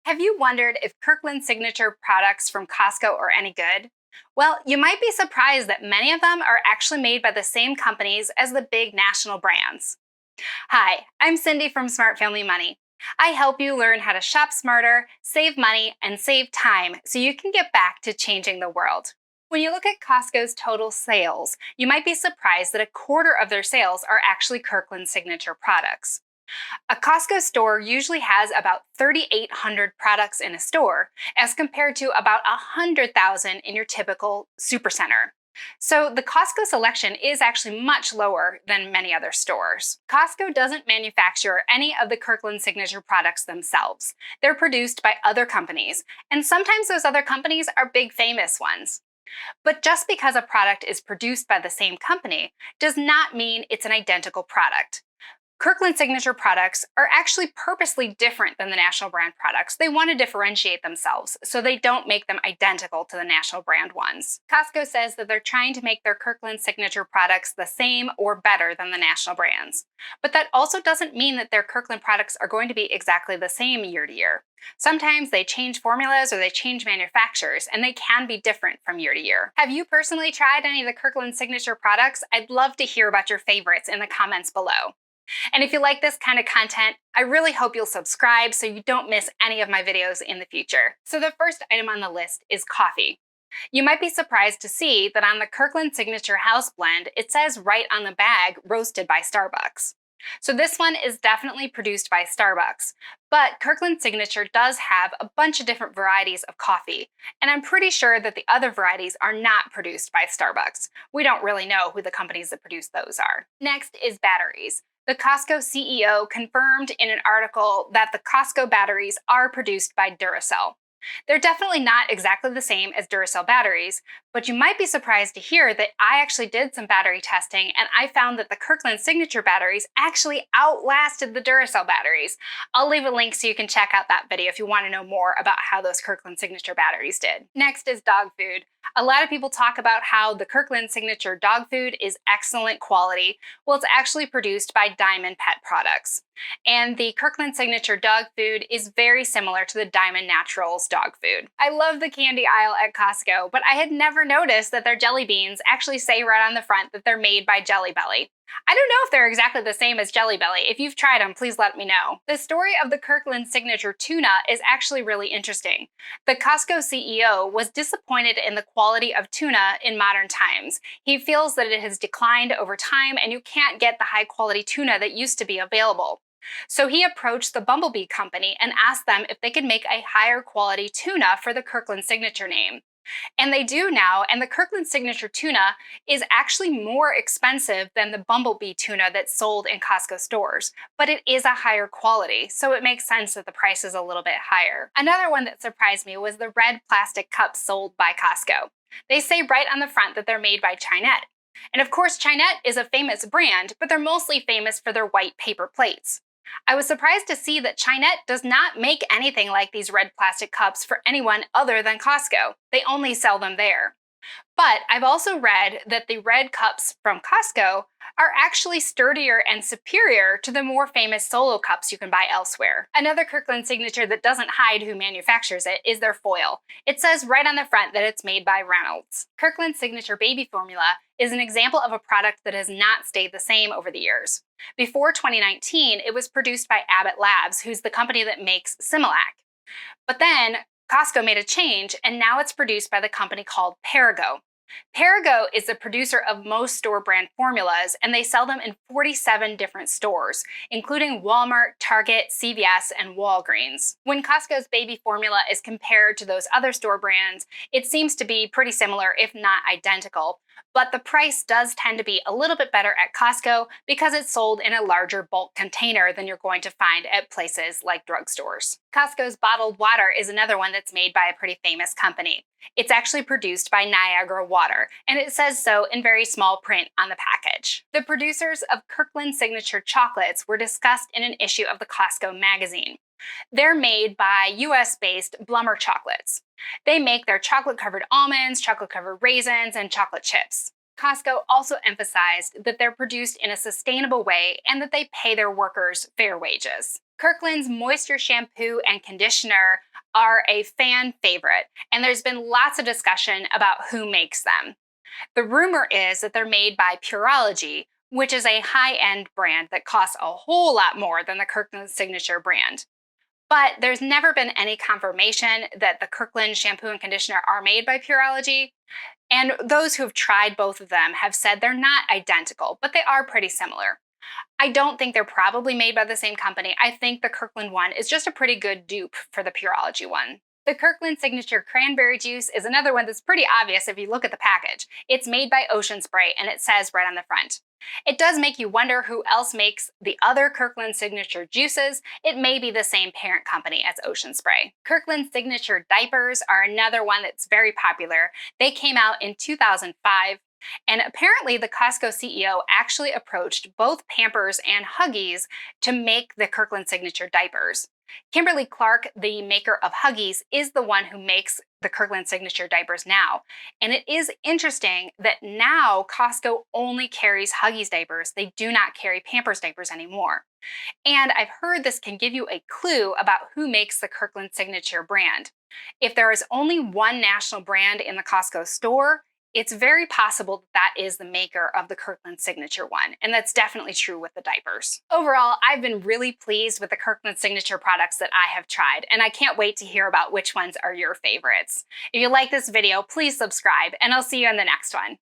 Have you wondered if Kirkland Signature products from Costco are any good? Well, you might be surprised that many of them are actually made by the same companies as the big national brands. Hi, I'm Cindy from Smart Family Money. I help you learn how to shop smarter, save money, and save time so you can get back to changing the world. When you look at Costco's total sales, you might be surprised that a quarter of their sales are actually Kirkland Signature products. A Costco store usually has about 3,800 products in a store, as compared to about 100,000 in your typical supercenter. So the Costco selection is actually much lower than many other stores. Costco doesn't manufacture any of the Kirkland Signature products themselves. They're produced by other companies, and sometimes those other companies are big famous ones. But just because a product is produced by the same company does not mean it's an identical product. Kirkland Signature products are actually purposely different than the national brand products. They want to differentiate themselves, so they don't make them identical to the national brand ones. Costco says that they're trying to make their Kirkland Signature products the same or better than the national brands. But that also doesn't mean that their Kirkland products are going to be exactly the same year to year. Sometimes they change formulas or they change manufacturers, and they can be different from year to year. Have you personally tried any of the Kirkland Signature products? I'd love to hear about your favorites in the comments below. And if you like this kind of content, I really hope you'll subscribe so you don't miss any of my videos in the future. So the first item on the list is coffee. You might be surprised to see that on the Kirkland Signature House Blend, it says right on the bag, roasted by Starbucks. So this one is definitely produced by Starbucks, but Kirkland Signature does have a bunch of different varieties of coffee, and I'm pretty sure that the other varieties are not produced by Starbucks. We don't really know who the companies that produce those are. Next is batteries. The Costco CEO confirmed in an article that the Costco batteries are produced by Duracell. They're definitely not exactly the same as Duracell batteries, but you might be surprised to hear that I actually did some battery testing and I found that the Kirkland Signature batteries actually outlasted the Duracell batteries. I'll leave a link so you can check out that video if you want to know more about how those Kirkland Signature batteries did. Next is dog food. A lot of people talk about how the Kirkland Signature dog food is excellent quality. Well, it's actually produced by Diamond Pet Products. And the Kirkland Signature dog food is very similar to the Diamond Naturals dog food. I love the candy aisle at Costco, but I had never noticed that their jelly beans actually say right on the front that they're made by Jelly Belly. I don't know if they're exactly the same as Jelly Belly. If you've tried them, please let me know. The story of the Kirkland Signature tuna is actually really interesting. The Costco CEO was disappointed in the quality of tuna in modern times. He feels that it has declined over time and you can't get the high quality tuna that used to be available. So he approached the Bumblebee company and asked them if they could make a higher quality tuna for the Kirkland Signature name. And they do now, and the Kirkland Signature tuna is actually more expensive than the Bumblebee tuna that's sold in Costco stores, but it is a higher quality, so it makes sense that the price is a little bit higher. Another one that surprised me was the red plastic cups sold by Costco. They say right on the front that they're made by Chinet. And of course, Chinet is a famous brand, but they're mostly famous for their white paper plates. I was surprised to see that Chinet does not make anything like these red plastic cups for anyone other than Costco. They only sell them there. But I've also read that the red cups from Costco are actually sturdier and superior to the more famous Solo cups you can buy elsewhere. Another Kirkland Signature that doesn't hide who manufactures it is their foil. It says right on the front that it's made by Reynolds. Kirkland Signature Baby Formula is an example of a product that has not stayed the same over the years. Before 2019, it was produced by Abbott Labs, who's the company that makes Similac. But then Costco made a change, and now it's produced by the company called Perrigo. Perrigo is the producer of most store brand formulas, and they sell them in 47 different stores, including Walmart, Target, CVS, and Walgreens. When Costco's baby formula is compared to those other store brands, it seems to be pretty similar, if not identical. But the price does tend to be a little bit better at Costco because it's sold in a larger bulk container than you're going to find at places like drugstores. Costco's bottled water is another one that's made by a pretty famous company. It's actually produced by Niagara Water, and it says so in very small print on the package. The producers of Kirkland Signature chocolates were discussed in an issue of the Costco magazine. They're made by US-based Blummer Chocolates. They make their chocolate-covered almonds, chocolate-covered raisins, and chocolate chips. Costco also emphasized that they're produced in a sustainable way and that they pay their workers fair wages. Kirkland's moisture shampoo and conditioner are a fan favorite, and there's been lots of discussion about who makes them. The rumor is that they're made by Pureology, which is a high-end brand that costs a whole lot more than the Kirkland Signature brand. But there's never been any confirmation that the Kirkland shampoo and conditioner are made by Pureology, and those who have tried both of them have said they're not identical, but they are pretty similar. I don't think they're probably made by the same company. I think the Kirkland one is just a pretty good dupe for the Pureology one. The Kirkland Signature Cranberry Juice is another one that's pretty obvious if you look at the package. It's made by Ocean Spray, and it says right on the front. It does make you wonder who else makes the other Kirkland Signature juices. It may be the same parent company as Ocean Spray. Kirkland Signature diapers are another one that's very popular. They came out in 2005. And apparently the Costco CEO actually approached both Pampers and Huggies to make the Kirkland Signature diapers. Kimberly Clark, the maker of Huggies, is the one who makes the Kirkland Signature diapers now. And it is interesting that now Costco only carries Huggies diapers. They do not carry Pampers diapers anymore. And I've heard this can give you a clue about who makes the Kirkland Signature brand. If there is only one national brand in the Costco store, it's very possible that is the maker of the Kirkland Signature one, and that's definitely true with the diapers. Overall, I've been really pleased with the Kirkland Signature products that I have tried, and I can't wait to hear about which ones are your favorites. If you like this video, please subscribe, and I'll see you in the next one.